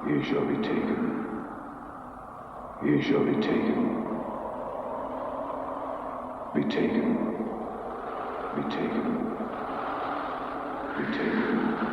You shall be taken. You shall be taken. Be taken. Be taken. Be taken.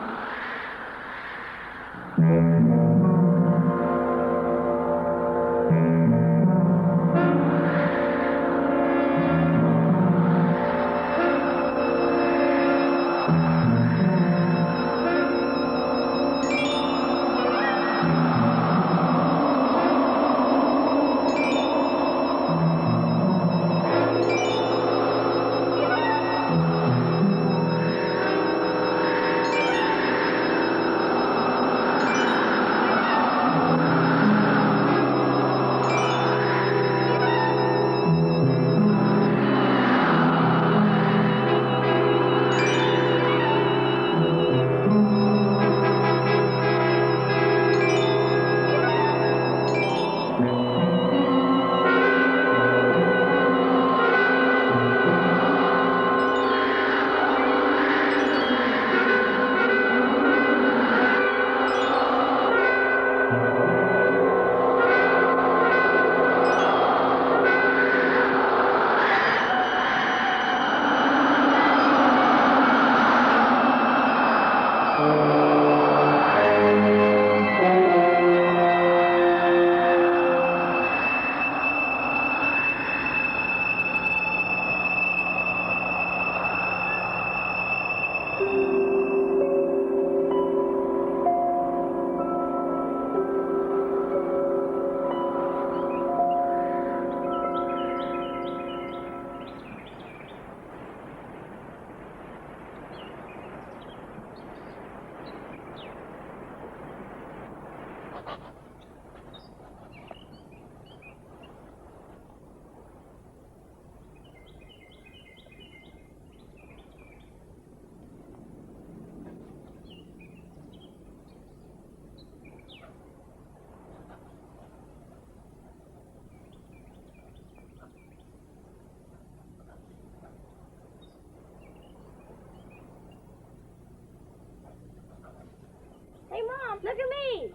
Hey, Mom, look at me.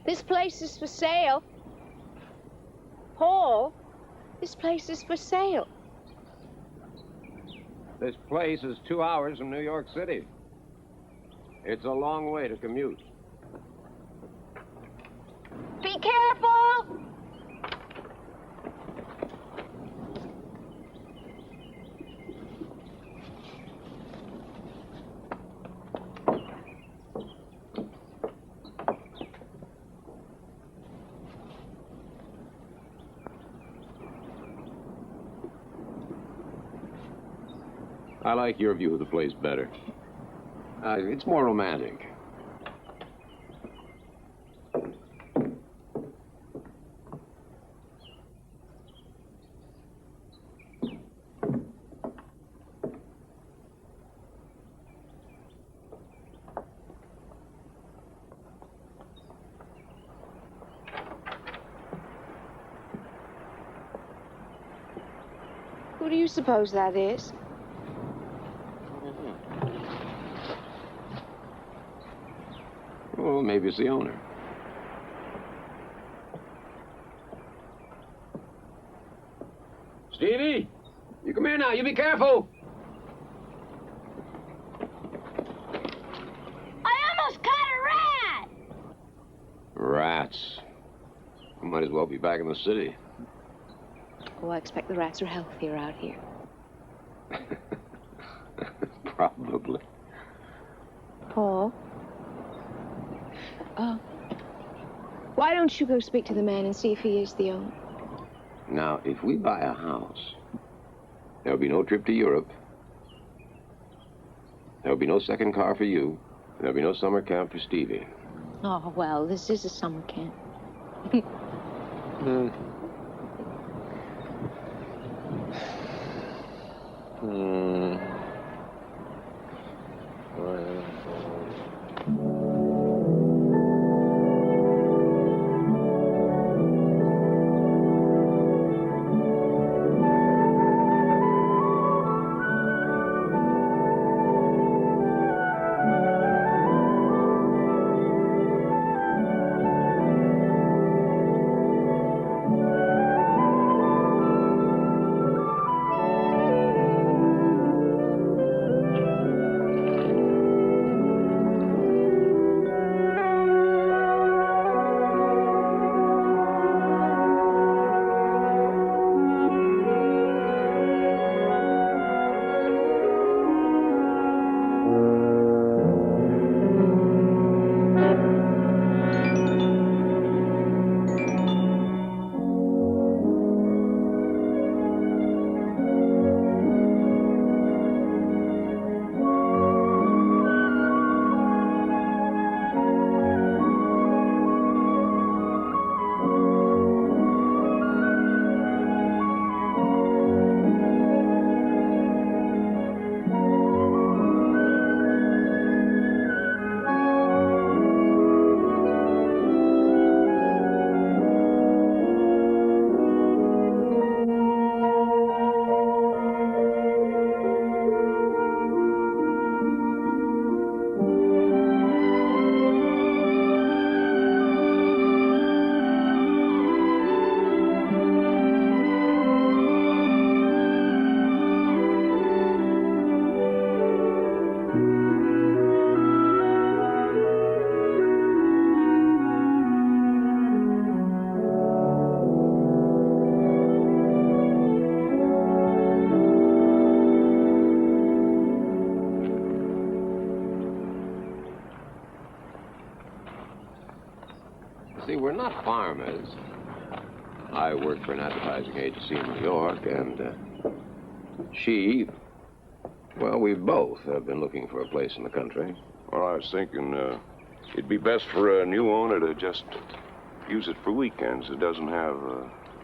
This place is for sale. Paul, this place is for sale. This place is 2 hours from New York City. It's a long way to commute. Be careful! I like your view of the place better. It's more romantic. Who do you suppose that is? Well, maybe it's the owner. Stevie, you come here now. You be careful. I almost caught a rat. Rats. I might as well be back in the city. Oh, I expect the rats are healthier out here. Probably. Paul? Why don't you go speak to the man and see if he is the owner? Now, if we buy a house, there'll be no trip to Europe. There'll be no second car for you. There'll be no summer camp for Stevie. Oh, well, this is a summer camp. not farmers. I work for an advertising agency in New York, and she, well, we both have been looking for a place in the country. Well, I was thinking it'd be best for a new owner to just use it for weekends. It doesn't have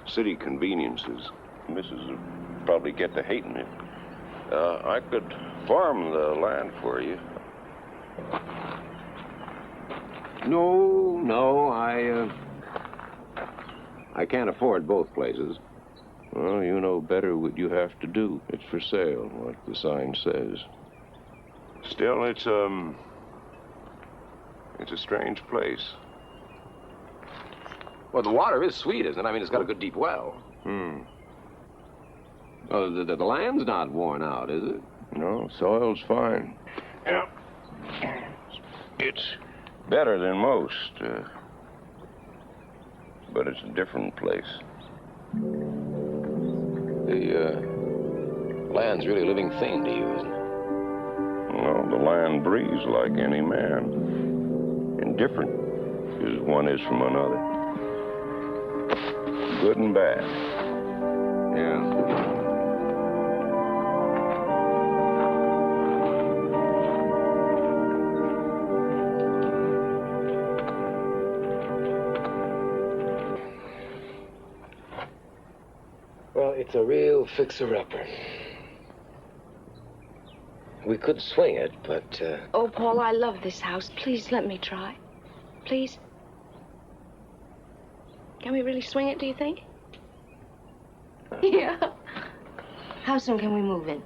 city conveniences. Mrs. would probably get to hating it. I could farm the land for you. No, I can't afford both places. Well, you know better what you have to do. It's for sale, what the sign says. Still, it's a strange place. Well, the water is sweet, isn't it? I mean, it's got a good deep well. Oh, the land's not worn out, is it? No, soil's fine. Yeah. It's better than most, but it's a different place. The land's really a living thing to you, isn't it? Well, the land breathes like any man, and different as one is from another. Good and bad. Yeah. Well, it's a real fixer-upper. We could swing it, but, Oh, Paul, I love this house. Please let me try. Please. Can we really swing it, do you think? Yeah. How soon can we move in?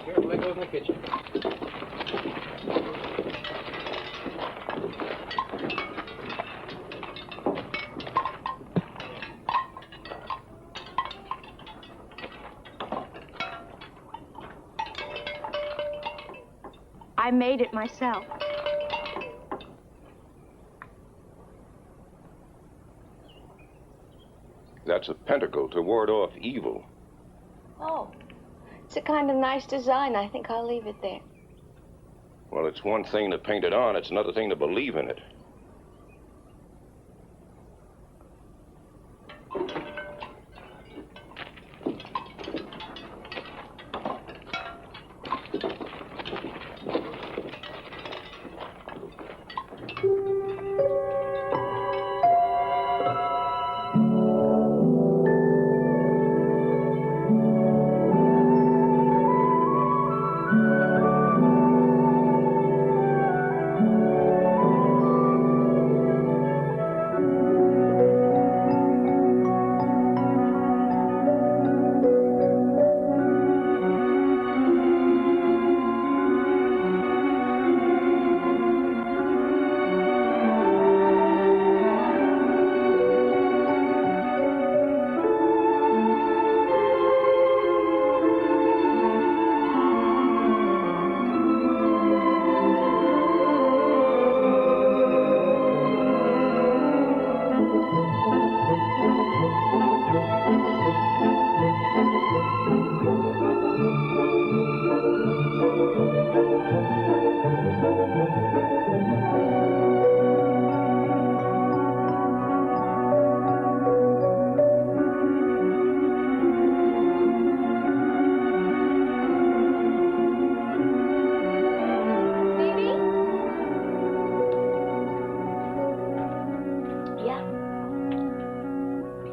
Careful, that goes in the kitchen. I made it myself. That's a pentacle to ward off evil. Oh, it's a kind of nice design. I think I'll leave it there. Well, it's one thing to paint it on, it's another thing to believe in it.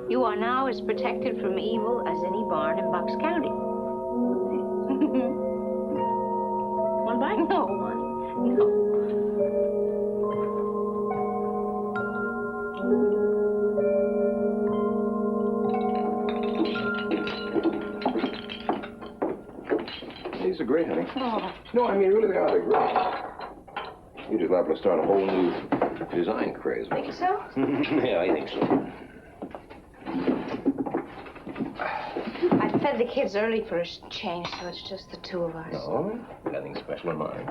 You are now as protected from evil as any barn in Bucks County. One bite? No, one. No. These are great, honey. Oh. No, I mean, really, they are. They're great. You're just liable to start a whole new design craze. Think so? Yeah, I think so. I fed the kids early for a change, so it's just the two of us. No, nothing special in mind.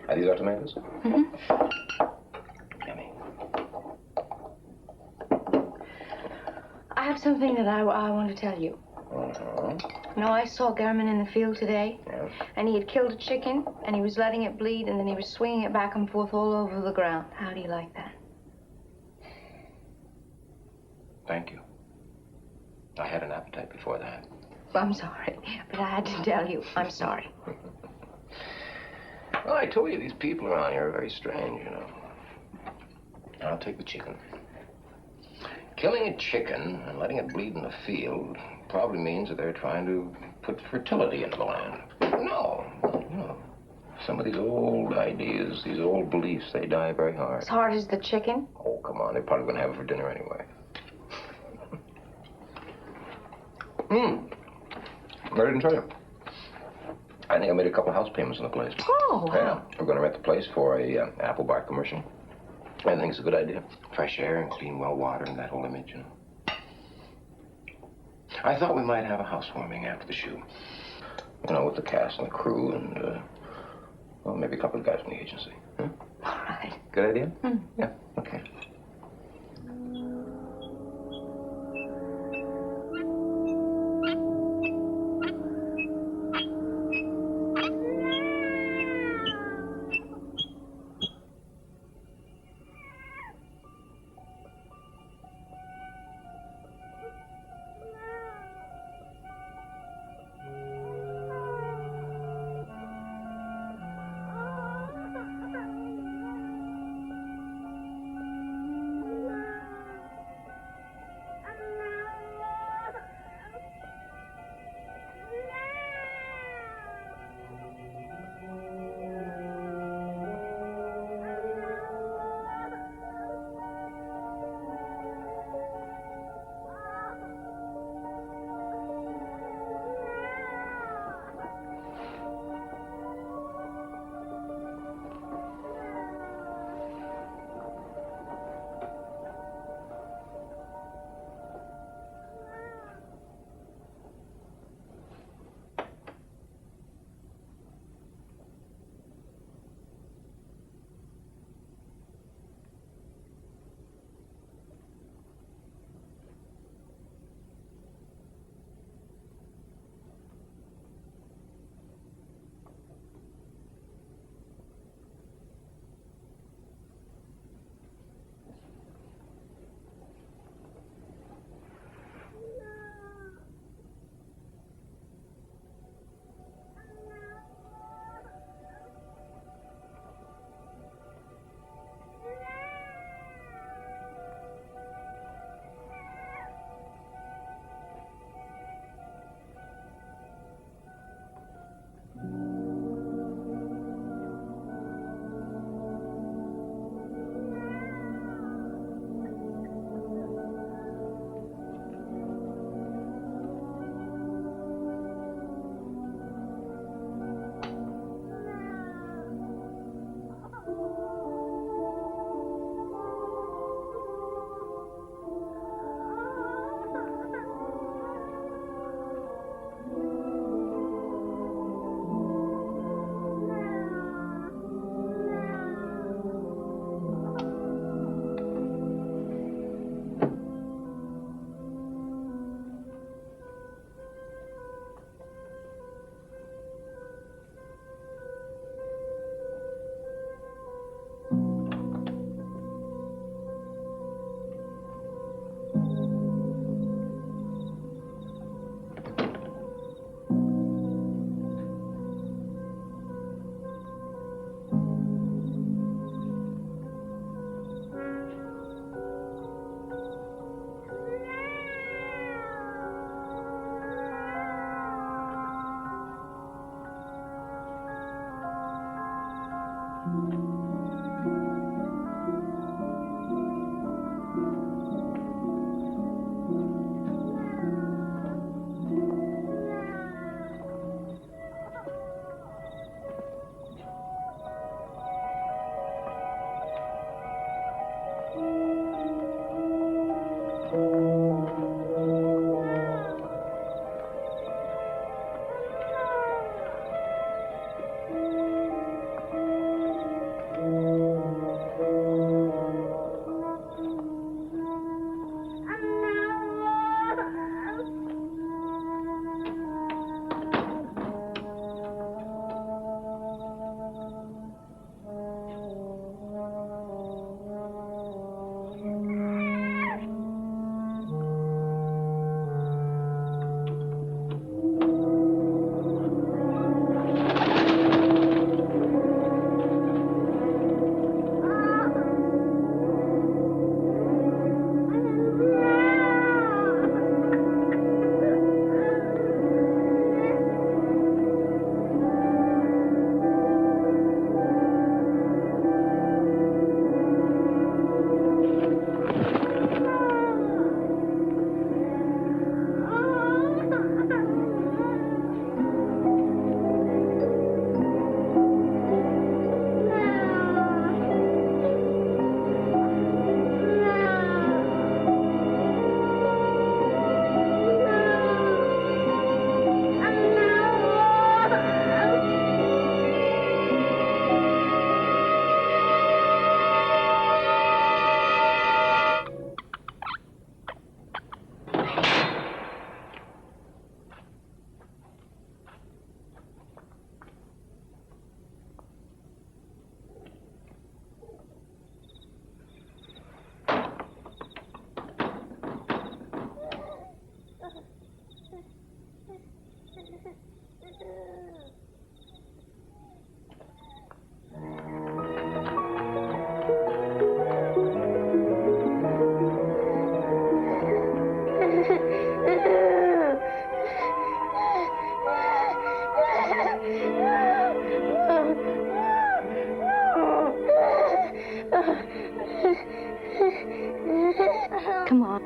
Are these our tomatoes? Mm-hmm. Yummy. I have something that I want to tell you. Uh-huh. No, I saw Garman in the field today. Yeah? And he had killed a chicken, and he was letting it bleed, and then he was swinging it back and forth all over the ground. How do you like that? Thank you. I had an appetite before that. I'm sorry, but I had to tell you, I'm sorry. Well, I told you, these people around here are very strange, you know. I'll take the chicken. Killing a chicken and letting it bleed in the field probably means that they're trying to put fertility into the land. No. Some of these old ideas, these old beliefs, they die very hard. As hard as the chicken? Oh, come on. They're probably going to have it for dinner anyway. I didn't tell you. I think I made a couple house payments on the place. Oh, Yeah. We're going to rent the place for a apple bar commercial. I think it's a good idea. Fresh air and clean well water and that whole image, you know. I thought we might have a housewarming after the shoot. You know, with the cast and the crew and, well, maybe a couple of guys from the agency. Huh? all right. Good idea? Yeah, okay.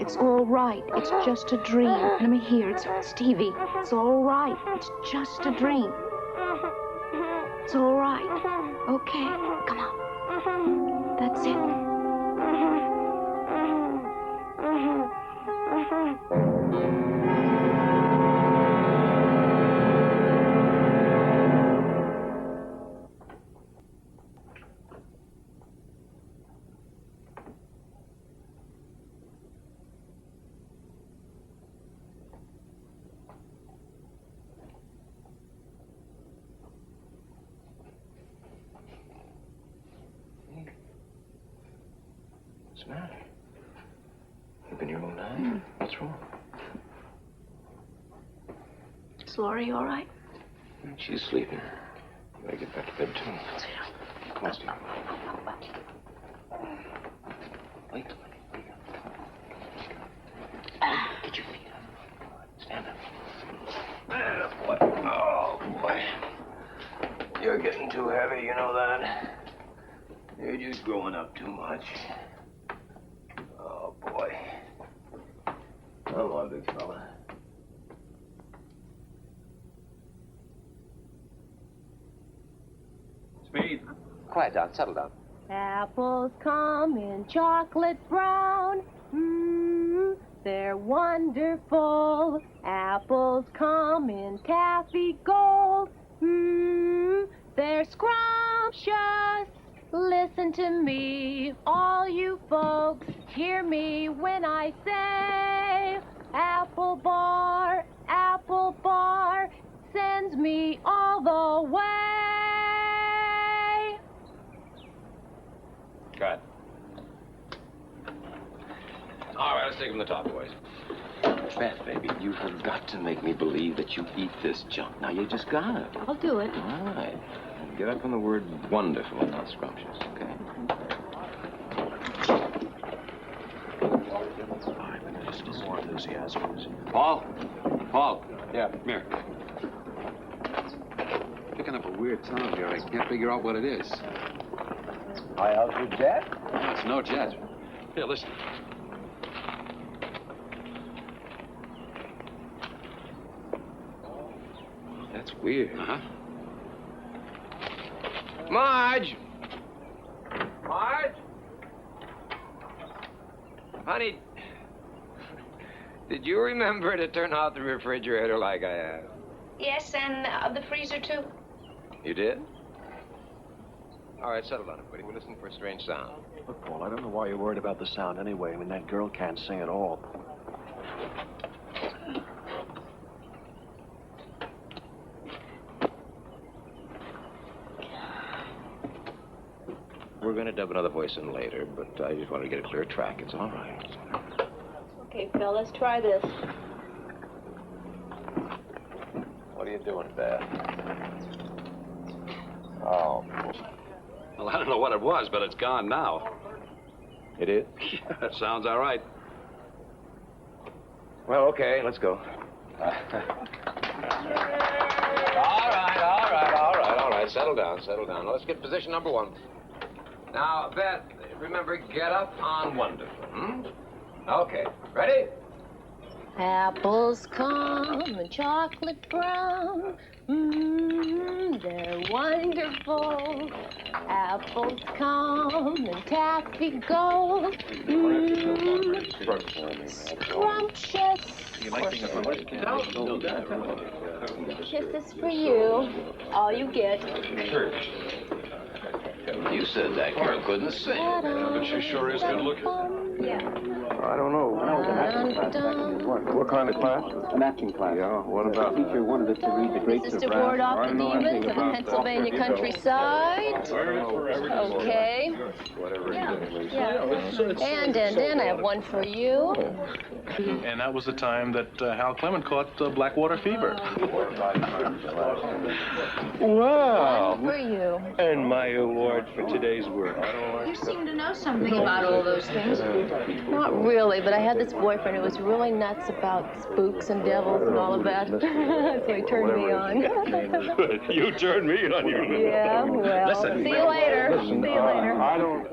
It's all right. It's just a dream. Let me hear. It's Stevie. It's all right. It's just a dream. It's all right. Okay. Come on. That's it. What's the matter? You've been here all night? What's wrong? Is Laurie all right? She's sleeping. You better get back to bed, too. Come on, Steve. Wait. Get your feet up. Stand up. Ah, boy. Oh, boy. You're getting too heavy, you know that? You're just growing up too much. Oh, boy. Come on, big fella. Speed. Quiet down, settle down. Apples come in chocolate brown. They're wonderful. Apples come in taffy gold. They're scrumptious. Listen to me, all you folks. Hear me when I say, apple bar sends me all the way. Cut. All right, let's take from the top, boys. Beth, baby, you have got to make me believe that you eat this junk. Now, you just gotta. I'll do it. All right. And get up on the word wonderful and not scrumptious, okay? All right, but just a little more enthusiasm. Paul? Paul? Yeah, come here. Picking up a weird sound here. I can't figure out what it is. Hi, how's your jet? No, it's no jet. Here, listen. That's weird. Uh-huh. Marge! Marge? Honey, did you remember to turn off the refrigerator like I have? Yes, and the freezer, too. You did? All right, settle down, everybody. We're listening for a strange sound. Look, Paul, I don't know why you're worried about the sound anyway. I mean, that girl can't sing at all. We're going to dub another voice in later, but I just wanted to get a clear track. It's all right. Okay, Phil, let's try this. What are you doing, Beth? Oh. Well, I don't know what it was, but it's gone now. It is? That sounds all right. Well, okay, let's go. All right. Settle down. Now, let's get position number one. Now, Beth, remember, get up on wonderful, Okay, ready? Apples come in chocolate brown. They're wonderful. Apples come in taffy gold. Scrumptious. Kisses for you. All you get. You said that girl couldn't sing. But she sure is good looking. Yeah. I don't know. What kind of class? An acting class. Yeah, what about? The teacher wanted us to read the greats This of is to rap. ward off the demons of the Pennsylvania countryside. Okay. And I have one for you. And that was the time that Hal Clement caught Blackwater fever. Wow. One for you. And my award for today's work. You seem to know something about all those things. Not really, but I had this boyfriend who was really nuts about spooks and devils and all of that. So he turned me on. You turned me on, you. Yeah, well, Listen. see you later. See you later.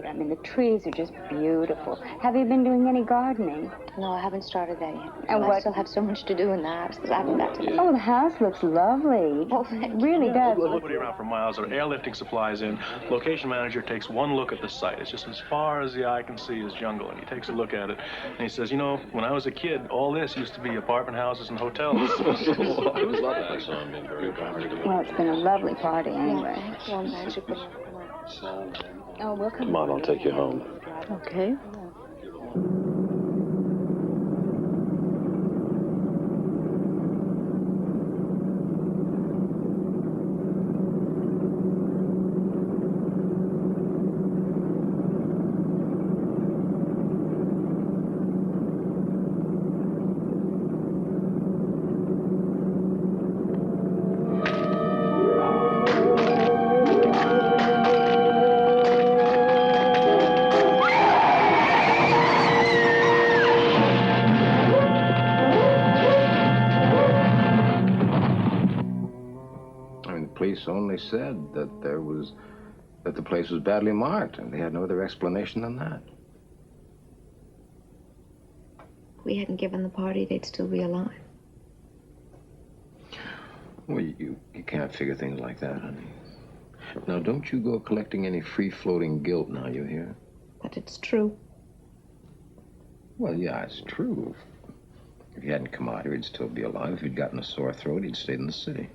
I mean, the trees are just beautiful. Have you been doing any gardening? No, I haven't started that yet. And I still have so much to do in the house because I haven't got to. Oh, the house looks lovely. Oh, thank It really does. Nobody around for miles. There are airlifting supplies in. Location manager takes one look at the site. It's just as far as the eye can see is jungle. And he takes a look at it, and he says, you know, when I was a kid, all this used to be apartment houses and hotels. It was lovely. That song being very popular. Well, it's been a lovely party anyway. Oh, we'll come. Come on, I'll take you home. Okay. Only said that the place was badly marked, and they had no other explanation than that. If we hadn't given the party, they'd still be alive. Well, you can't figure things like that, honey. Now, don't you go collecting any free-floating guilt now, you hear? But it's true. Well, yeah, it's true. If he hadn't come out here, he'd still be alive. If he'd gotten a sore throat, he'd stayed in the city.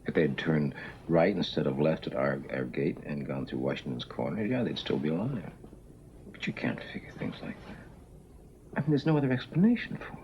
If they'd turned right instead of left at our gate and gone through Washington's Corner, yeah, they'd still be alive. But you can't figure things like that. I mean, there's no other explanation for it.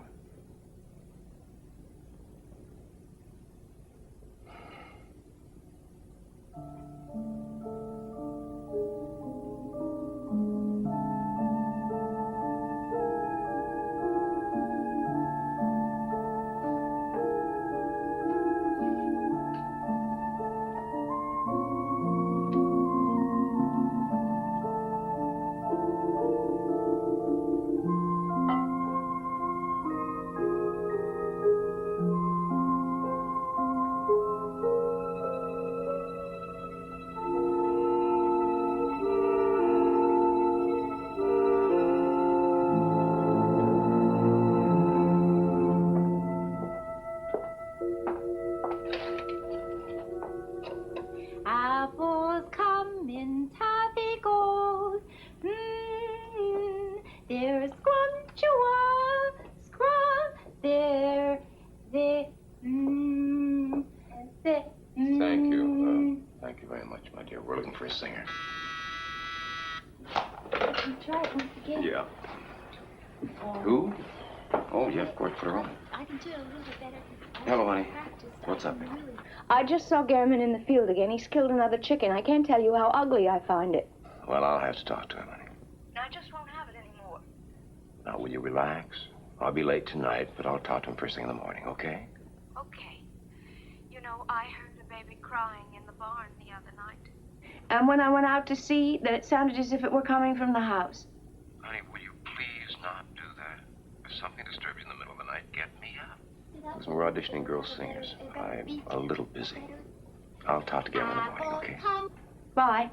I just saw Gammon in the field again. He's killed another chicken. I can't tell you how ugly I find it. Well, I'll have to talk to him, honey. I just won't have it anymore. Now, will you relax? I'll be late tonight, but I'll talk to him first thing in the morning, okay? Okay. You know, I heard the baby crying in the barn the other night. And when I went out to see, then it sounded as if it were coming from the house. Honey, will you please not do that? If something disturbs you in the middle of the night, get me up. Listen, we're auditioning girl singers. I'm a little busy. I'll talk to Gavin in the morning, okay? Bye.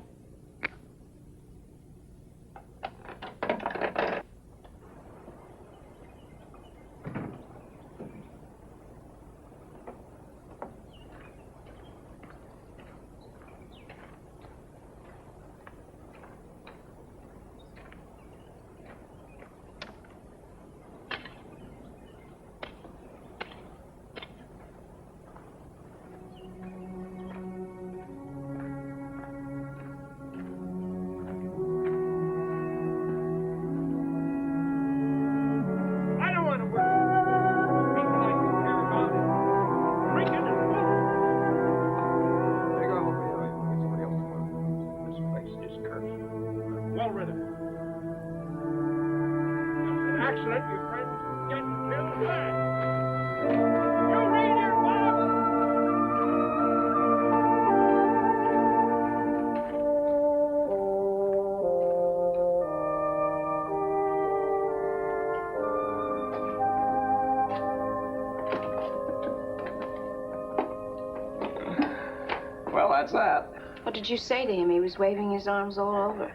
that's that. What did you say to him? He was waving his arms all over.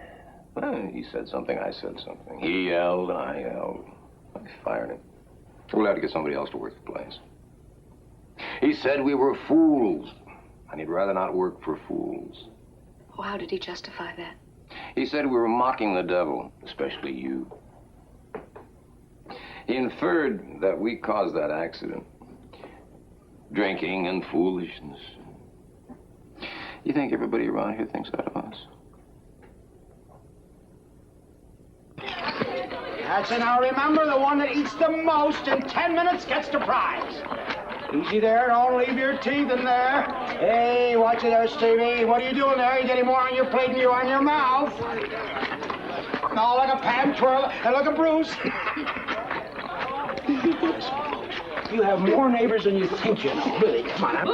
Well, he said something, I said something. He yelled, and I yelled. I fired him. We'll have to get somebody else to work the place. He said we were fools, and he'd rather not work for fools. Oh, how did he justify that? He said we were mocking the devil, especially you. He inferred that we caused that accident. Drinking and foolishness. You think everybody around here thinks that of us? That's it. Now remember, the one that eats the most in 10 minutes gets the prize. Easy there. Don't leave your teeth in there. Hey, watch it there, Stevie. What are you doing there? You're getting more on your plate than you on your mouth. No, like a Pam twirl and like a Bruce. You have more neighbors than you think you know. Really, come on.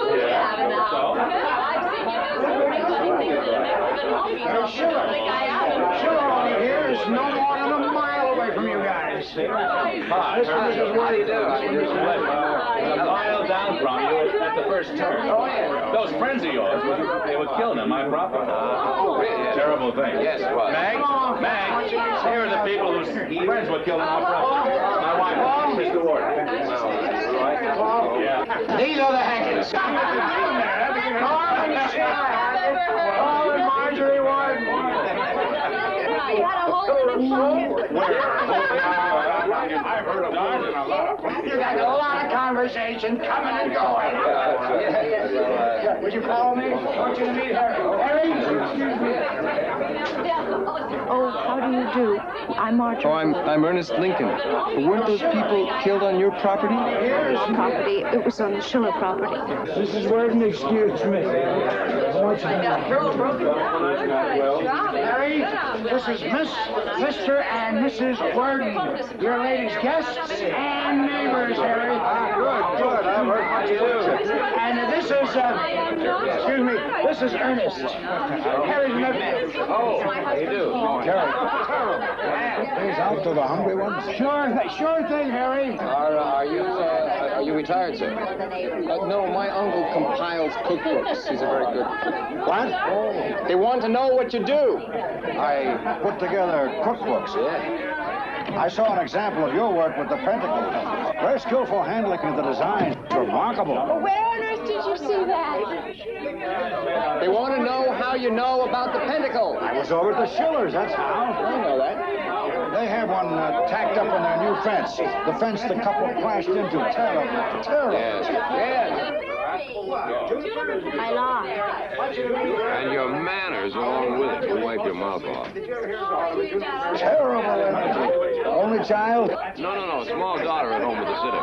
Sure, over here is no more than a mile away from you guys. Hi, how do you do? A mile down from you at the first turn. Oh, yeah. Those friends of yours, they were killing on my property. Oh, really? Terrible thing. Yes, it was. Mag, here are the people whose friends were killed on my property. My wife, Mr. Warden. Yeah. These are the Hankins. Oh, and Marjorie Warden. You had a hole in the I've heard of Dodge and a lot. You got a lot of conversation coming and going. Would you follow me? I want you to meet Harry. Excuse me. Oh, how do you do? I'm Marjorie. Oh, I'm Ernest Lincoln. Weren't those people killed on your property? Property. It was on the Schiller property. Mrs. Warden, excuse me. Harry, this is Mr. and Mrs. Warden, your ladies' guests and neighbors, Harry. Good. I've heard what you do. And this is, excuse me, this is Ernest. Harry's nephew. Oh, how do you do? Terrible. These out to the hungry ones? Sure thing, Harry. Are you retired, sir? No, my uncle compiles cookbooks. He's a very good cook. What? They want to know what you do. I put together cookbooks, yeah. I saw an example of your work with the pentacle. Very skillful handling of the design. It's remarkable. Where on earth did you see that? They want to know how you know about the pentacle. I was over at the Schillers, that's how. I know that. They have one tacked up on their new fence. The fence the couple crashed into. Terrible. Yes. I lied. And your manners along with it. You wipe your mouth off. Terrible. Only child? No. Small daughter at home with a sitter.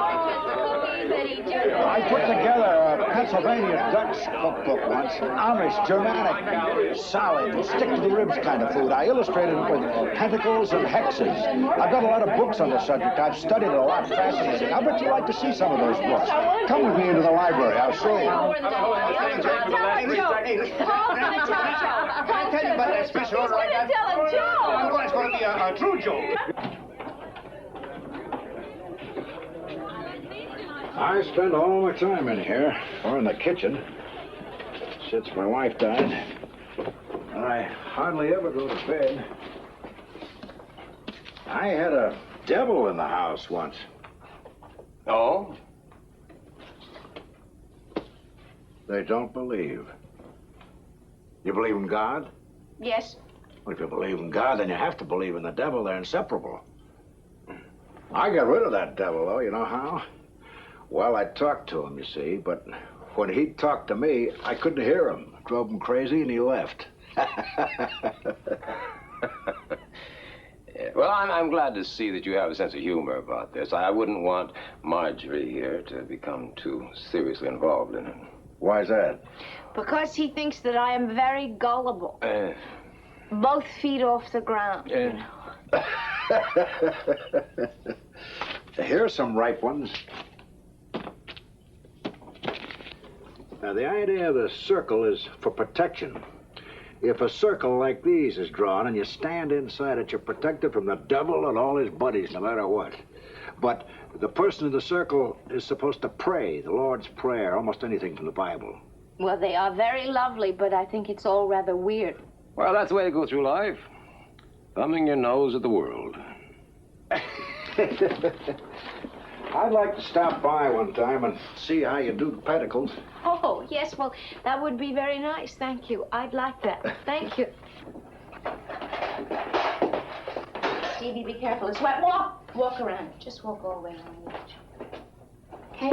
I put together a Pennsylvania Dutch cookbook once. Amish, Germanic, solid, stick-to-the-ribs kind of food. I illustrated it with pentacles and hexes. I've got a lot of books on the subject. I've studied it a lot. Fascinating. I bet you'd like to see some of those books. Come with me into the library. I'll show you. I tell you about that special order I got. Tell a joke. It's going to be a true joke. I spend all my time in here, or in the kitchen, since my wife died. And I hardly ever go to bed. I had a devil in the house once. Oh? They don't believe. You believe in God? Yes. Well, if you believe in God, then you have to believe in the devil. They're inseparable. I got rid of that devil, though. You know how? Well, I talked to him, you see, but when he talked to me, I couldn't hear him. It drove him crazy, and he left. Well, I'm glad to see that you have a sense of humor about this. I wouldn't want Marjorie here to become too seriously involved in it. Why's that? Because he thinks that I am very gullible. Both feet off the ground. You know. Here's some ripe ones. Now, the idea of the circle is for protection. If a circle like these is drawn and you stand inside it, you're protected from the devil and all his buddies, no matter what. But the person in the circle is supposed to pray, the Lord's Prayer, almost anything from the Bible. Well, they are very lovely, but I think it's all rather weird. Well, that's the way to go through life. Thumbing your nose at the world. I'd like to stop by one time and see how you do the pedicles. Oh, yes, well, that would be very nice. Thank you. I'd like that. Thank you. Stevie, be careful. It's wet. Walk around. Just walk all the way around the edge. Okay?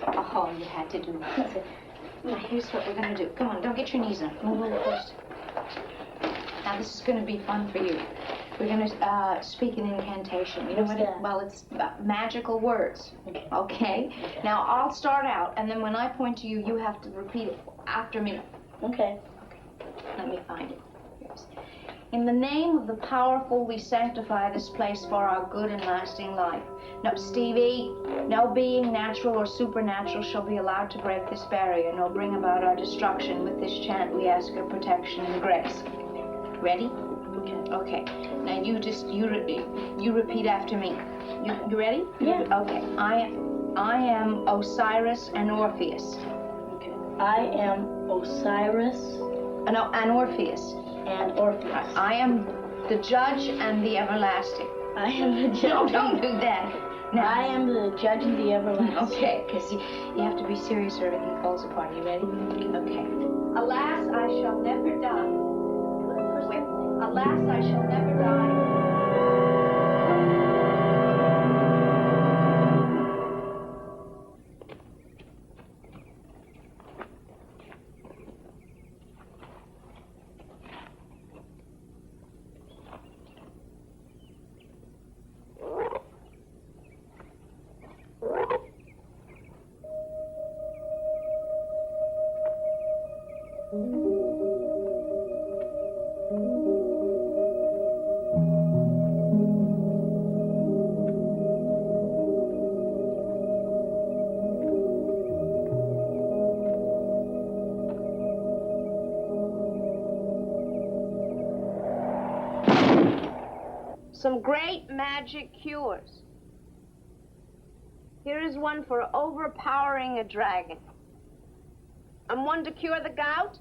Oh, you had to do that. Now, here's what we're going to do. Come on, don't get your knees up. Move over first. Now, this is going to be fun for you. We're going to speak an incantation. You know what it, well, it's magical words. Okay? Now, I'll start out, and then when I point to you, you have to repeat it after me. Okay. Let me find it. Here's. In the name of the powerful, we sanctify this place for our good and lasting life. No, Stevie, no being natural or supernatural shall be allowed to break this barrier, nor bring about our destruction. With this chant, we ask your protection and grace. Ready? Okay. Now you repeat after me. You ready? Yeah. Okay. I am Osiris and Orpheus. Okay. I am Osiris. No, and Orpheus. And Orpheus. I am the judge and the everlasting. I am the judge. No, don't do that. Now, I am the judge and the everlasting. Okay, because you have to be serious or everything falls apart. You ready? Okay. Alas, I shall never die. Alas, I shall never die. Some great magic cures. Here is one for overpowering a dragon. And one to cure the gout.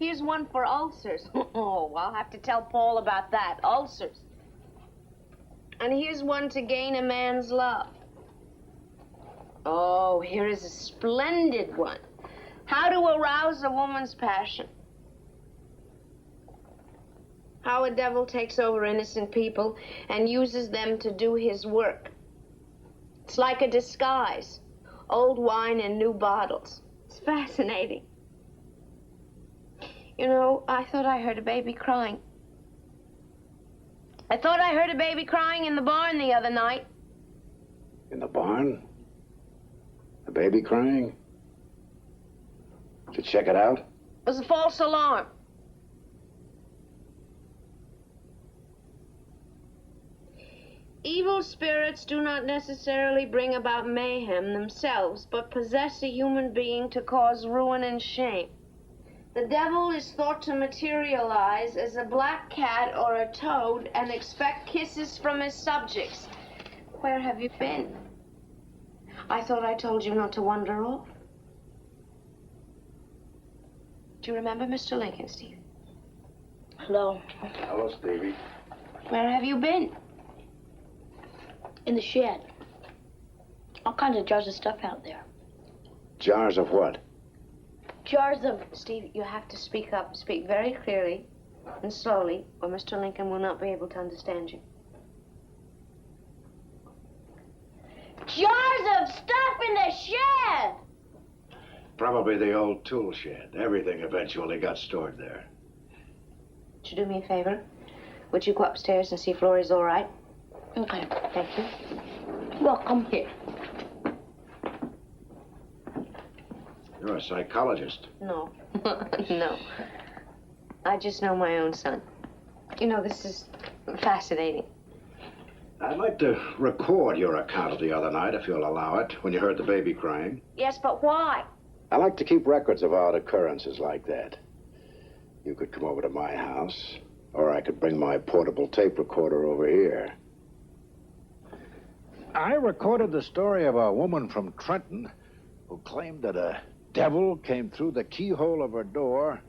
Here's one for ulcers. Oh, I'll have to tell Paul about that. Ulcers. And here's one to gain a man's love. Oh, here is a splendid one. How to arouse a woman's passion. How a devil takes over innocent people and uses them to do his work. It's like a disguise. Old wine in new bottles. It's fascinating. You know, I thought I heard a baby crying. I thought I heard a baby crying in the barn the other night. In the barn? A baby crying? Did you check it out? It was a false alarm. Evil spirits do not necessarily bring about mayhem themselves, but possess a human being to cause ruin and shame. The devil is thought to materialize as a black cat or a toad and expect kisses from his subjects. Where have you been? I thought I told you not to wander off. Do you remember Mr. Lincoln, Steve? Hello. Hello, Stevie. Where have you been? In the shed. All kinds of jars of stuff out there. Jars of what? Jars of... Steve, you have to speak up. Speak very clearly and slowly, or Mr. Lincoln will not be able to understand you. Jars of stuff in the shed! Probably the old tool shed. Everything eventually got stored there. Would you do me a favor? Would you go upstairs and see if Laurie's all right? Okay, thank you. Welcome here. You're a psychologist. No, no. I just know my own son. You know, this is fascinating. I'd like to record your account of the other night, if you'll allow it, when you heard the baby crying. Yes, but why? I like to keep records of odd occurrences like that. You could come over to my house, or I could bring my portable tape recorder over here. I recorded the story of a woman from Trenton who claimed that a devil came through the keyhole of her door,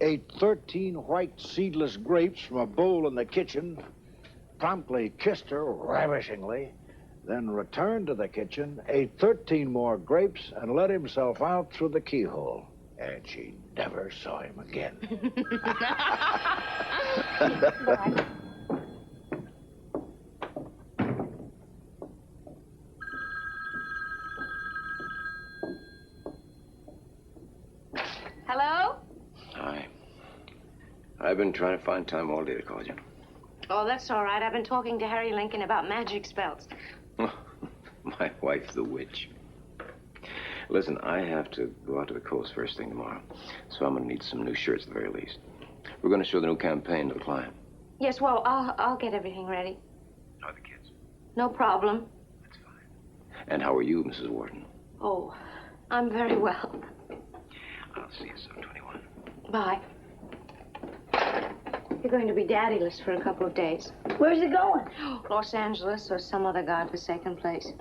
ate 13 white seedless grapes from a bowl in the kitchen, promptly kissed her ravishingly, then returned to the kitchen, ate 13 more grapes, and let himself out through the keyhole. And she never saw him again. Hello? Hi. I've been trying to find time all day to call you. Oh, that's all right. I've been talking to Harry Lincoln about magic spells. My wife, the witch. Listen, I have to go out to the coast first thing tomorrow, so I'm going to need some new shirts at the very least. We're going to show the new campaign to the client. Yes, well, I'll get everything ready. How are the kids? No problem. That's fine. And how are you, Mrs. Wharton? Oh, I'm very well. I'll see you soon, 21. Bye. You're going to be daddyless for a couple of days. Where's it going? Los Angeles or some other godforsaken place.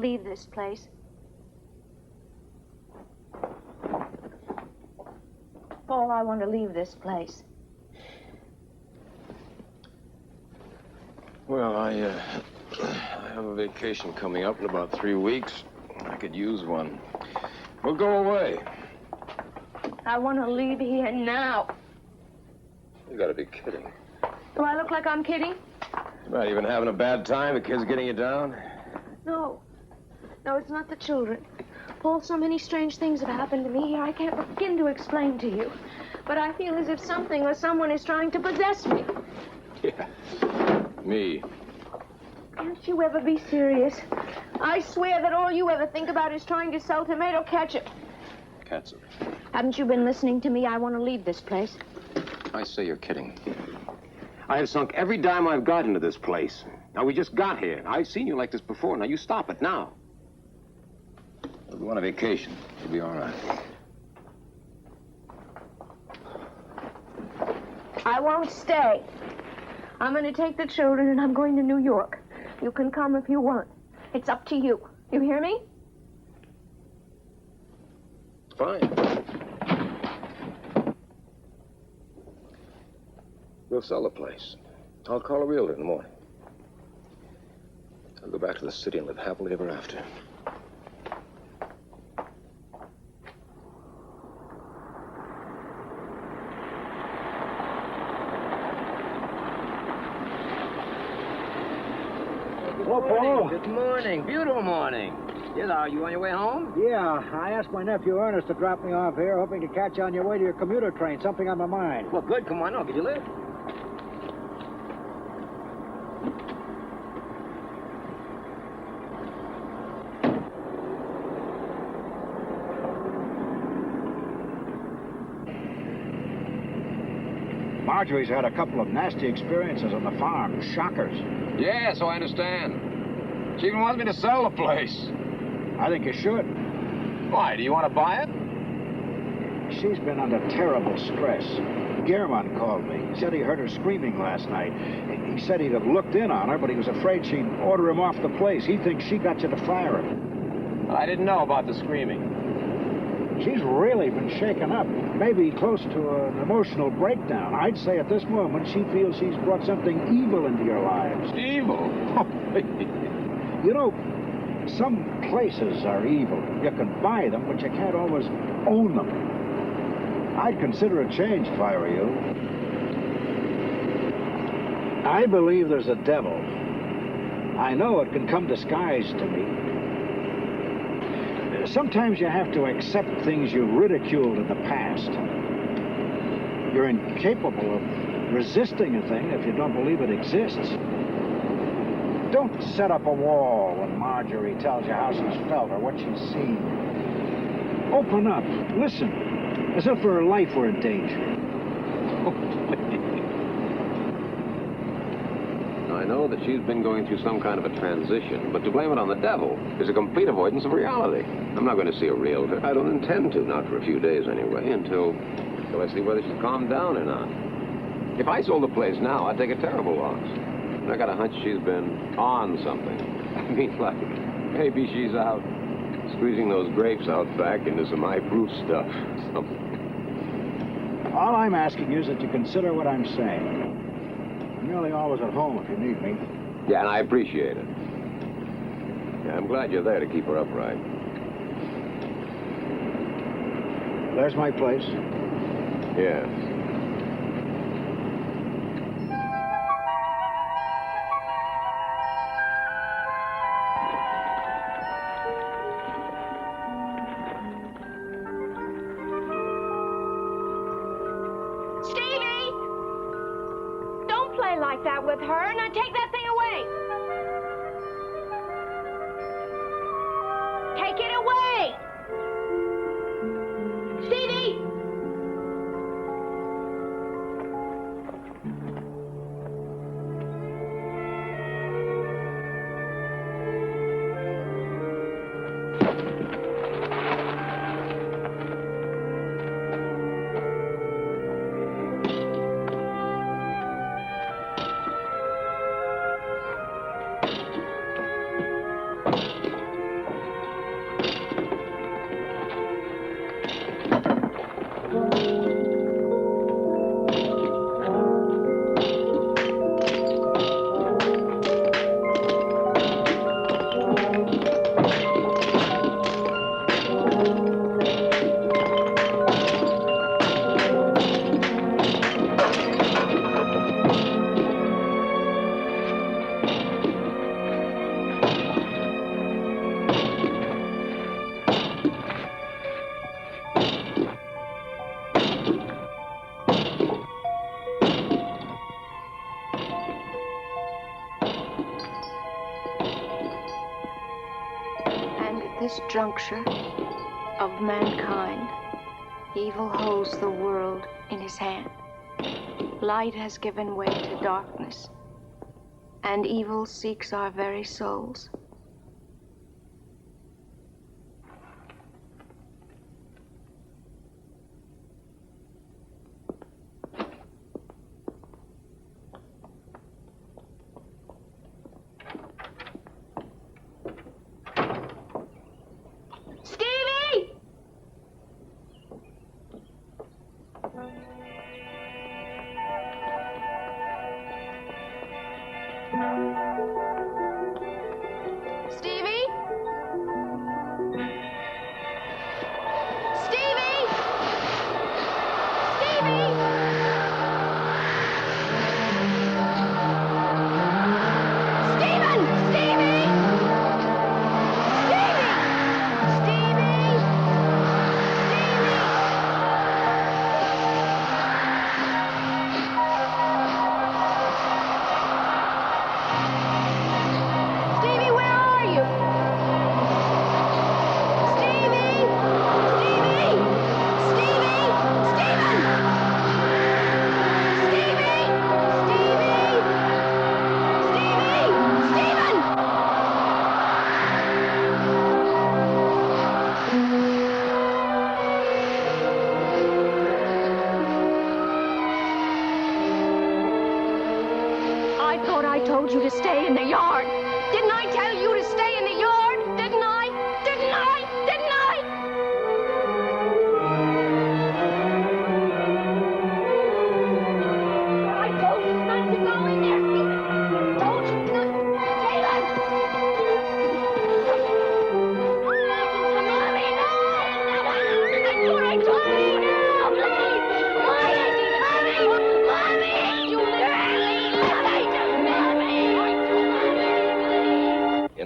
leave this place. Paul, I want to leave this place. Well, I have a vacation coming up in about 3 weeks. I could use one. We'll go away. I want to leave here now. You gotta be kidding. Do I look like I'm kidding? You're not even having a bad time? The kid's getting you down? No. No, it's not the children. Paul, so many strange things have happened to me here I can't begin to explain to you. But I feel as if something or someone is trying to possess me. Yeah. Me. Can't you ever be serious? I swear that all you ever think about is trying to sell tomato ketchup. Ketchup. Haven't you been listening to me? I want to leave this place. I say you're kidding. I have sunk every dime I've got into this place. Now, we just got here. I've seen you like this before. Now, you stop it now. We'll go on a vacation. You'll be all right. I won't stay. I'm going to take the children and I'm going to New York. You can come if you want. It's up to you. You hear me? Fine. We'll sell the place. I'll call a realtor in the morning. I'll go back to the city and live happily ever after. Hello, Paul. Good morning. Beautiful morning. Yes, are you on your way home? Yeah, I asked my nephew Ernest to drop me off here, hoping to catch you on your way to your commuter train. Something on my mind. Well, good. Come on. I'll give you a lift. Marjorie's had a couple of nasty experiences on the farm. Shockers. Yeah, so I understand. She even wants me to sell the place. I think you should. Why, do you want to buy it? She's been under terrible stress. Gehrman called me. He said he heard her screaming last night. He said he'd have looked in on her, but he was afraid she'd order him off the place. He thinks she got you to fire him. I didn't know about the screaming. She's really been shaken up, maybe close to an emotional breakdown. I'd say at this moment she feels she's brought something evil into your lives. Evil? You know, some places are evil. You can buy them, but you can't always own them. I'd consider a change if I were you. I believe there's a devil. I know it can come disguised to me. Sometimes you have to accept things you ridiculed in the past. You're incapable of resisting a thing if you don't believe it exists. Don't set up a wall when Marjorie tells you how she's felt or what she's seen. Open up, listen, as if her life were in danger. I know that she's been going through some kind of a transition, but to blame it on the devil is a complete avoidance of reality. I'm not going to see a realtor. I don't intend to, not for a few days anyway, until I see whether she's calmed down or not. If I sold the place now, I'd take a terrible loss. And I got a hunch she's been on something. I mean, like, maybe she's out squeezing those grapes out back into some eye-proof stuff. Something. All I'm asking you is that you consider what I'm saying. I'm nearly always at home if you need me. Yeah, and I appreciate it. Yeah, I'm glad you're there to keep her upright. There's my place. Yes. Stevie! Don't play like that with her. Now take that thing away. Take it away! Stevie! this juncture of mankind, evil holds the world in his hand. Light has given way to darkness, and evil seeks our very souls.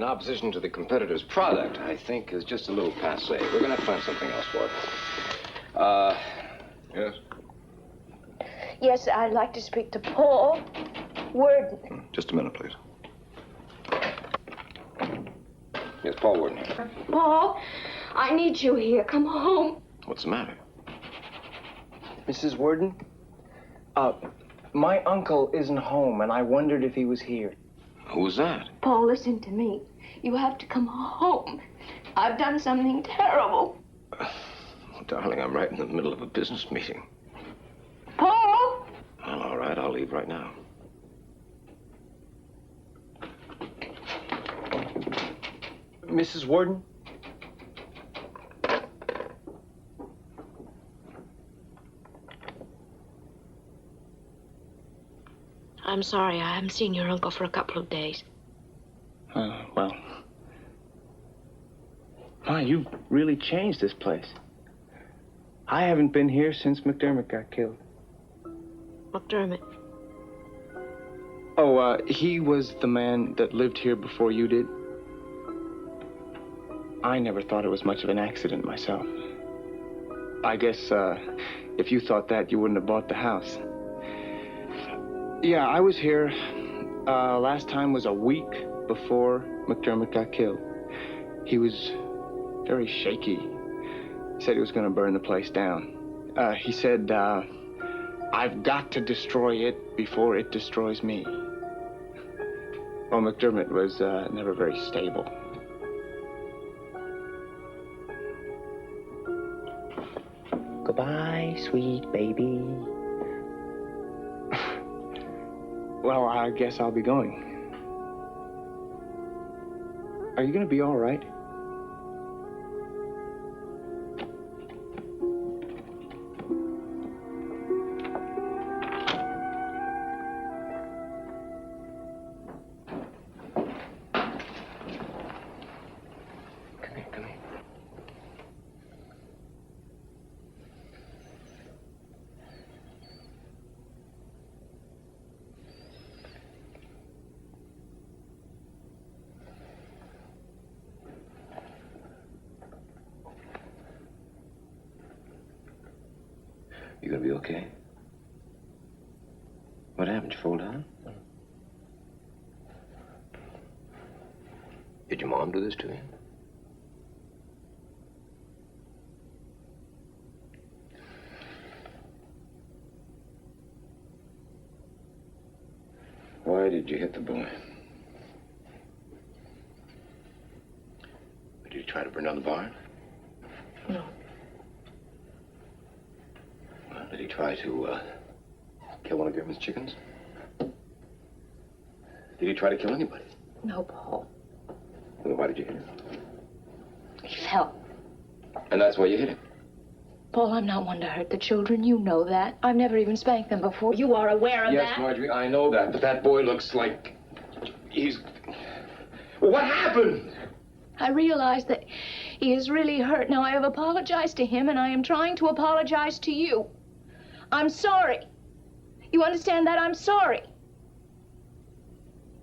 Opposition to the competitor's product, I think, is just a little passé. We're going to find something else for it. Yes? Yes, I'd like to speak to Paul Worden. Just a minute, please. Yes, Paul Worden here. Paul, I need you here. Come home. What's the matter? Mrs. Worden? My uncle isn't home, and I wondered if he was here. Who was that? Paul, listen to me. You have to come home. I've done something terrible. Darling, I'm right in the middle of a business meeting. Paul! Well, all right, I'll leave right now. Mrs. Worden? I'm sorry, I haven't seen your uncle for a couple of days. Well. Ma, you've really changed this place. I haven't been here since McDermott got killed. McDermott? Oh, he was the man that lived here before you did. I never thought it was much of an accident myself. I guess, if you thought that, you wouldn't have bought the house. Yeah, I was here, last time was a week before McDermott got killed. He was very shaky. He said he was going to burn the place down. He said, I've got to destroy it before it destroys me. Well, McDermott was never very stable. Goodbye, sweet baby. Well, I guess I'll be going. Are you going to be all right? You gonna be okay? What happened? You fall down? Did your mom do this to you? Why did you hit the boy? Did you try to burn down the barn? No. Well, did he try to, kill one of German's chickens? Did he try to kill anybody? No, Paul. Well, why did you hit him? He fell. And that's why you hit him? Paul, I'm not one to hurt the children. You know that. I've never even spanked them before. You are aware of that? Yes, Marjorie, I know that, but that boy looks like he's... Well, what happened? I realize that he is really hurt. Now, I have apologized to him, and I am trying to apologize to you. I'm sorry. You understand that? I'm sorry.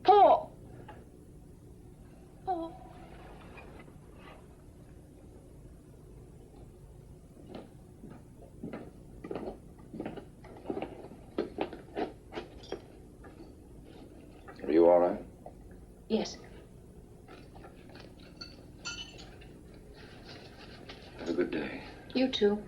Paul. Paul. Are you all right? Yes. Have a good day. You too.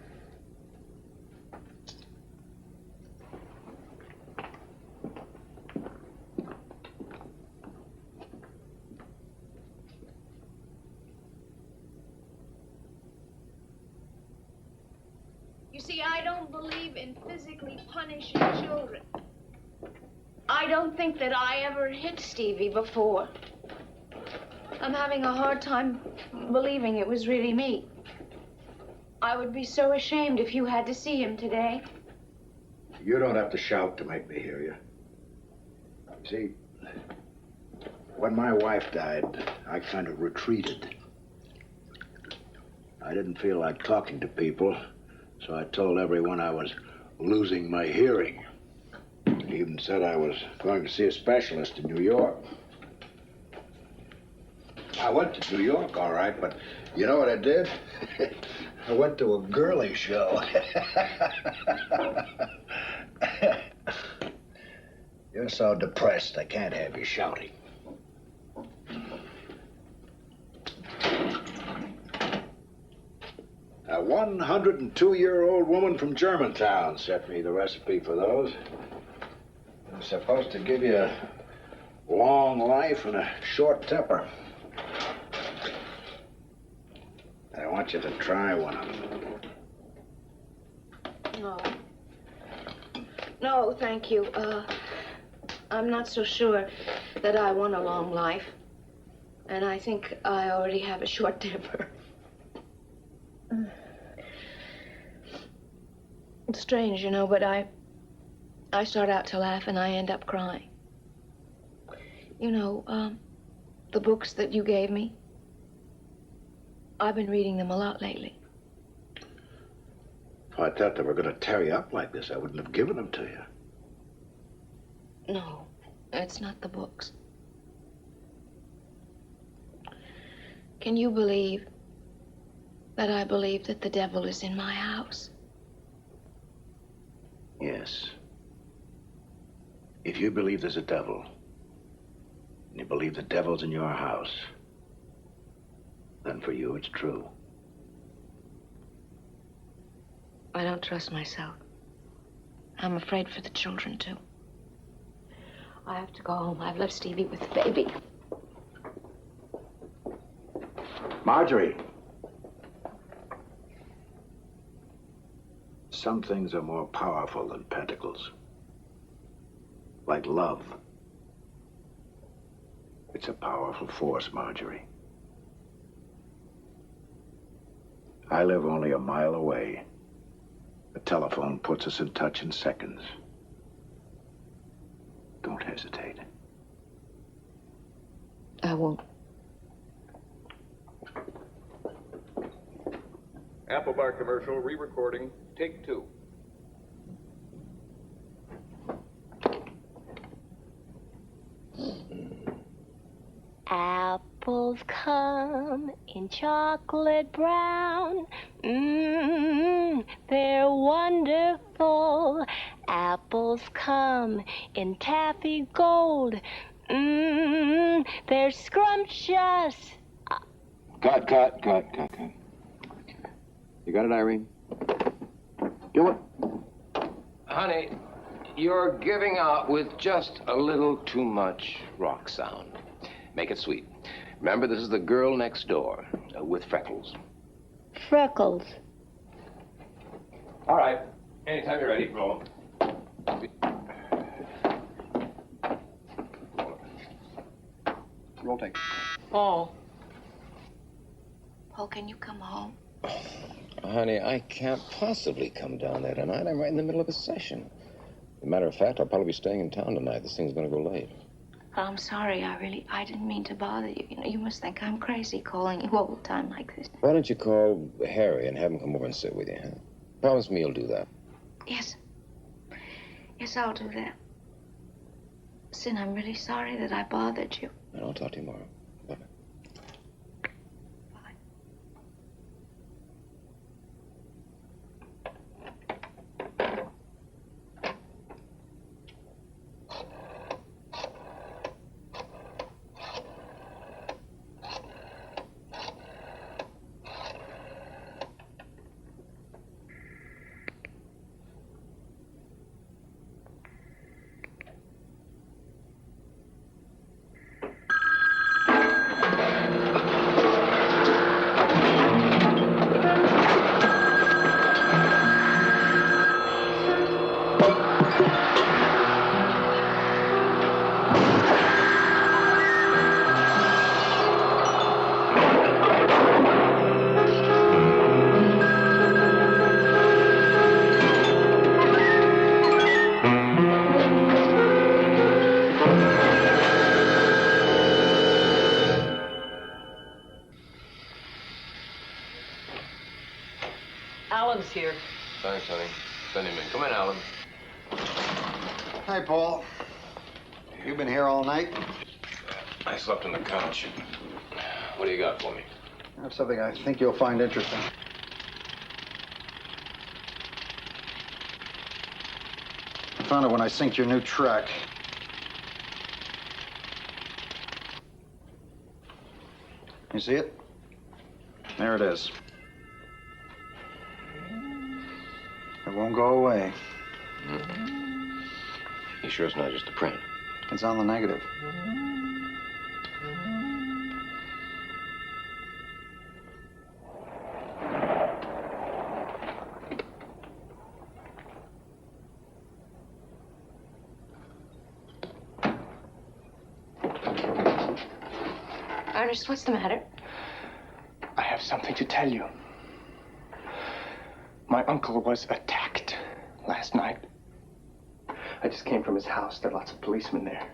You see, I don't believe in physically punishing children. I don't think that I ever hit Stevie before. I'm having a hard time believing it was really me. I would be so ashamed if you had to see him today. You don't have to shout to make me hear you. See, when my wife died, I kind of retreated. I didn't feel like talking to people, so I told everyone I was losing my hearing. I even said I was going to see a specialist in New York. I went to New York, all right, but you know what I did? I went to a girly show. You're so depressed, I can't have you shouting. A 102-year-old woman from Germantown sent me the recipe for those. It's supposed to give you a long life and a short temper. I want you to try one of them. No. No, thank you. I'm not so sure that I want a long life. And I think I already have a short temper. It's strange, you know, but I start out to laugh and I end up crying. You know, the books that you gave me, I've been reading them a lot lately. If I thought they were going to tear you up like this, I wouldn't have given them to you. No, it's not the books. Can you believe that I believe that the devil is in my house? Yes. If you believe there's a devil, and you believe the devil's in your house, then for you it's true. I don't trust myself. I'm afraid for the children, too. I have to go home. I've left Stevie with the baby. Marjorie. Some things are more powerful than pentacles. Like love. It's a powerful force, Marjorie. I live only a mile away. The telephone puts us in touch in seconds. Don't hesitate. I won't. Apple Bar commercial, re-recording, take 2. Apples come in chocolate brown. They're wonderful. Apples come in taffy gold. They're scrumptious. Cut. You got it, Irene? Gilbert? Honey, You're giving out with just a little too much rock sound. Make it sweet. Remember, this is the girl next door with freckles. Freckles. All right. Anytime you're ready, roll. Roll take. Paul. Paul, can you come home? Honey, I can't possibly come down there tonight. I'm right in the middle of a session. As a matter of fact, I'll probably be staying in town tonight. This thing's gonna go late. I'm sorry. I didn't mean to bother you. You know, you must think I'm crazy calling you all the time like this. Why don't you call Harry and have him come over and sit with you, huh? Promise me you'll do that. Yes. Yes, I'll do that. Sin, I'm really sorry that I bothered you. And I'll talk to you tomorrow. Bye. Alan's here. Thanks, honey. Send him in. Come in, Alan. Hi, Paul. You been here all night? I slept on the couch. What do you got for me? I have something I think you'll find interesting. I found it when I synced your new track. You see it? There it is. It won't go away. You sure it's not just a print? It's on the negative. Ernest, what's the matter? I have something to tell you. My uncle was attacked last night. I just came from his house. There are lots of policemen there.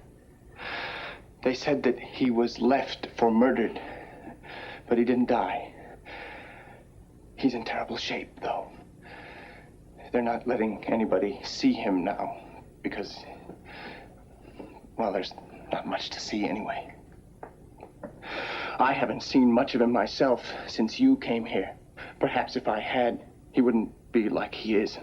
They said that he was left for murdered, but he didn't die. He's in terrible shape, though. They're not letting anybody see him now because, well, there's not much to see anyway. I haven't seen much of him myself since you came here. Perhaps if I had, he wouldn't be like he is.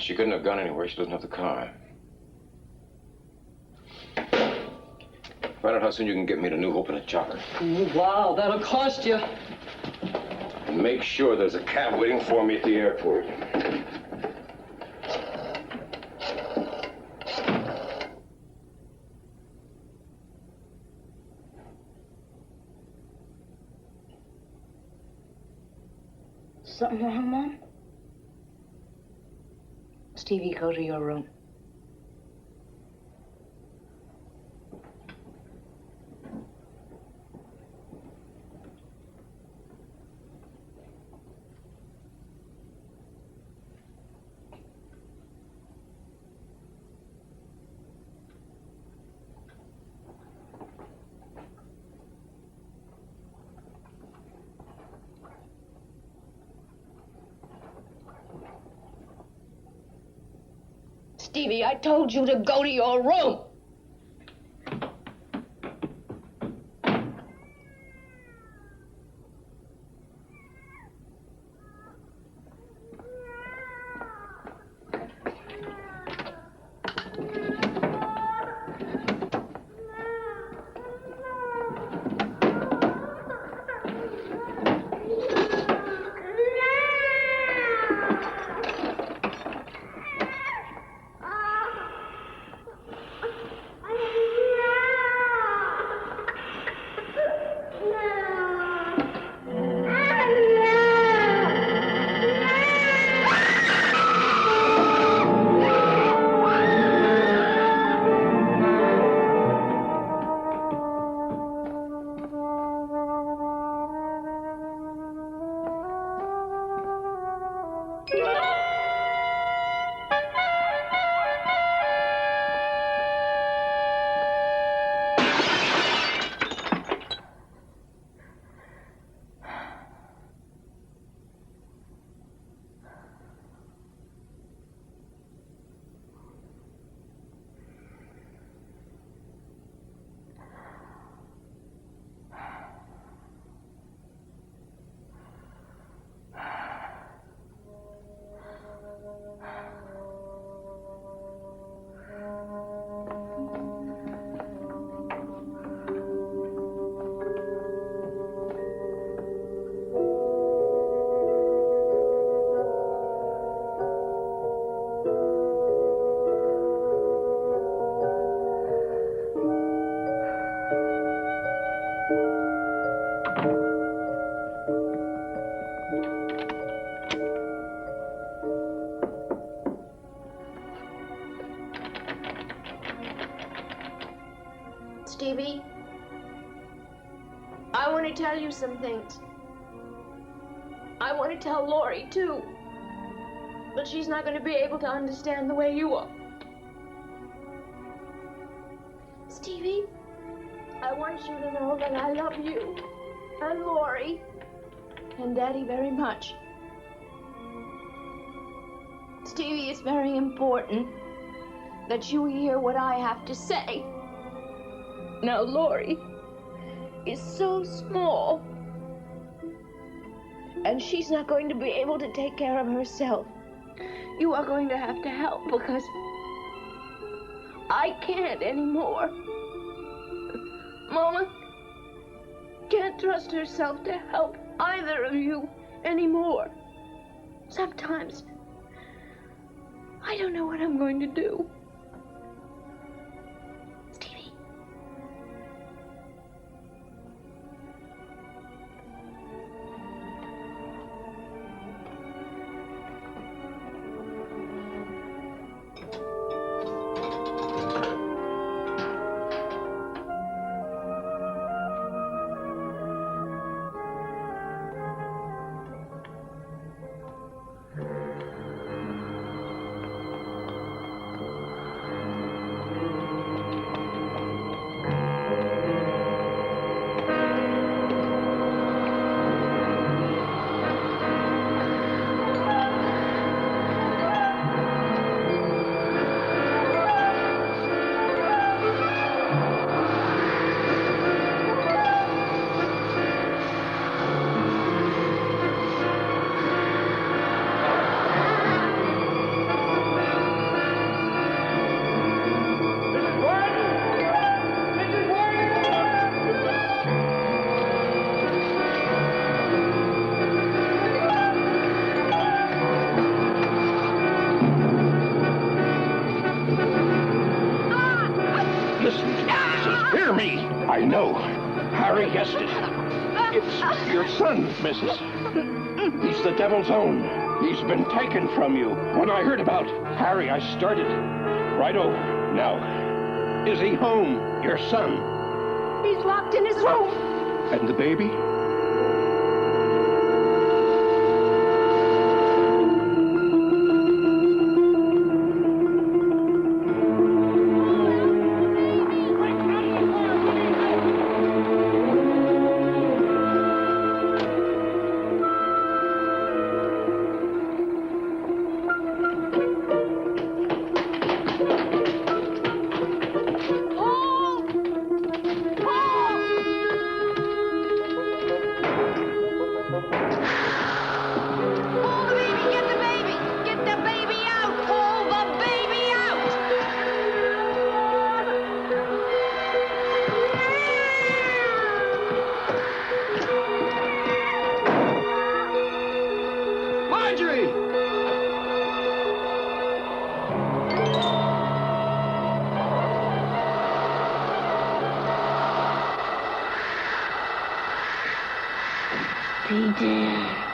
She couldn't have gone anywhere. She doesn't have the car. Find out how soon you can get me to New Hope in a chopper. Wow, that'll cost you. And make sure there's a cab waiting for me at the airport. Something wrong, Mom? Stevie, go to your room. Stevie, I told you to go to your room. Stevie, I want to tell you some things. I want to tell Lori, too. But she's not going to be able to understand the way you are. Stevie, I want you to know that I love you and Lori and Daddy very much. Stevie, it's very important that you hear what I have to say. Now, Lori is so small, and she's not going to be able to take care of herself. You are going to have to help because I can't anymore. Mama can't trust herself to help either of you anymore. Sometimes I don't know what I'm going to do. I know. Harry guessed it. It's your son, Mrs. He's the devil's own. He's been taken from you. When I heard about Harry, I started right over. Now, is he home, your son? He's locked in his room. And the baby? Hey, Dad.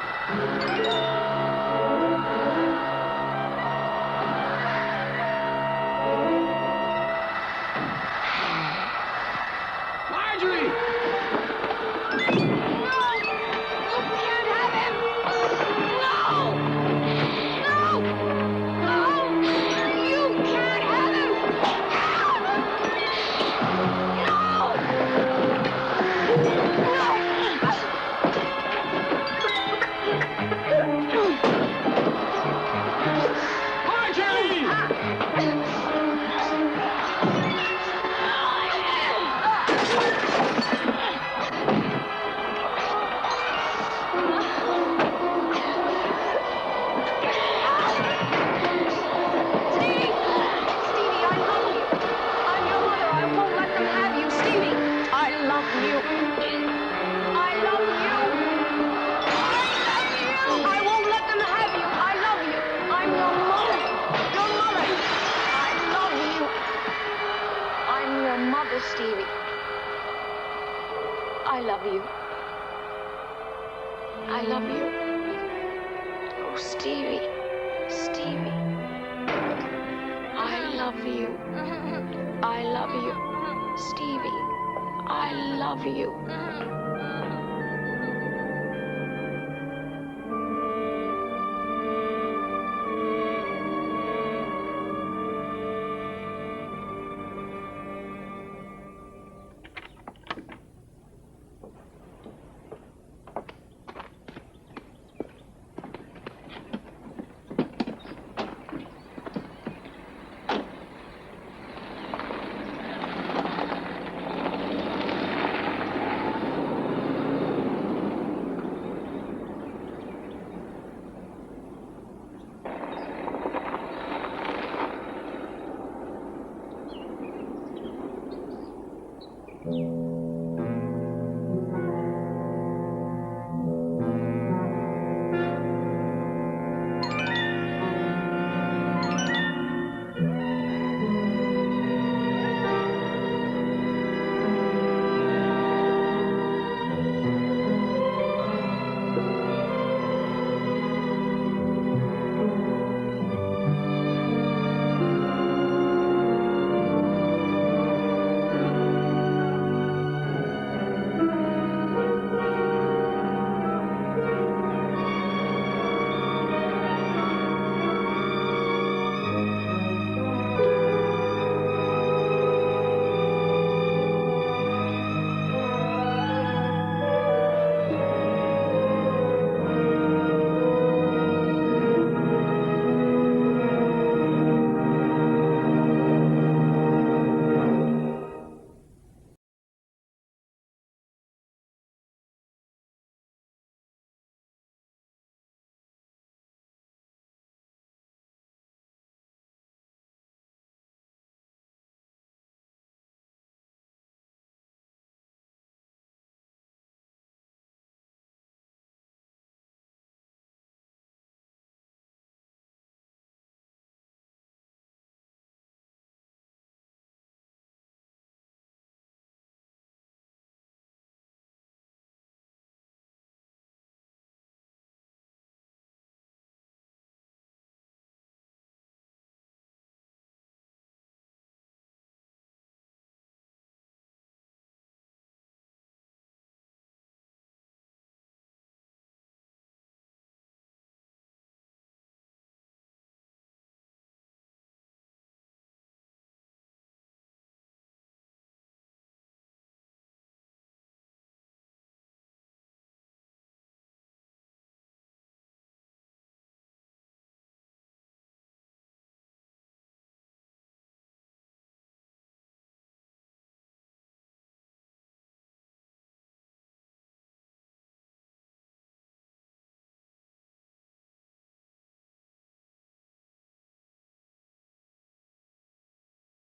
Marjorie! Stevie. I love you. I love you. Oh, Stevie. Stevie. I love you. I love you. Stevie. I love you. Mm-hmm.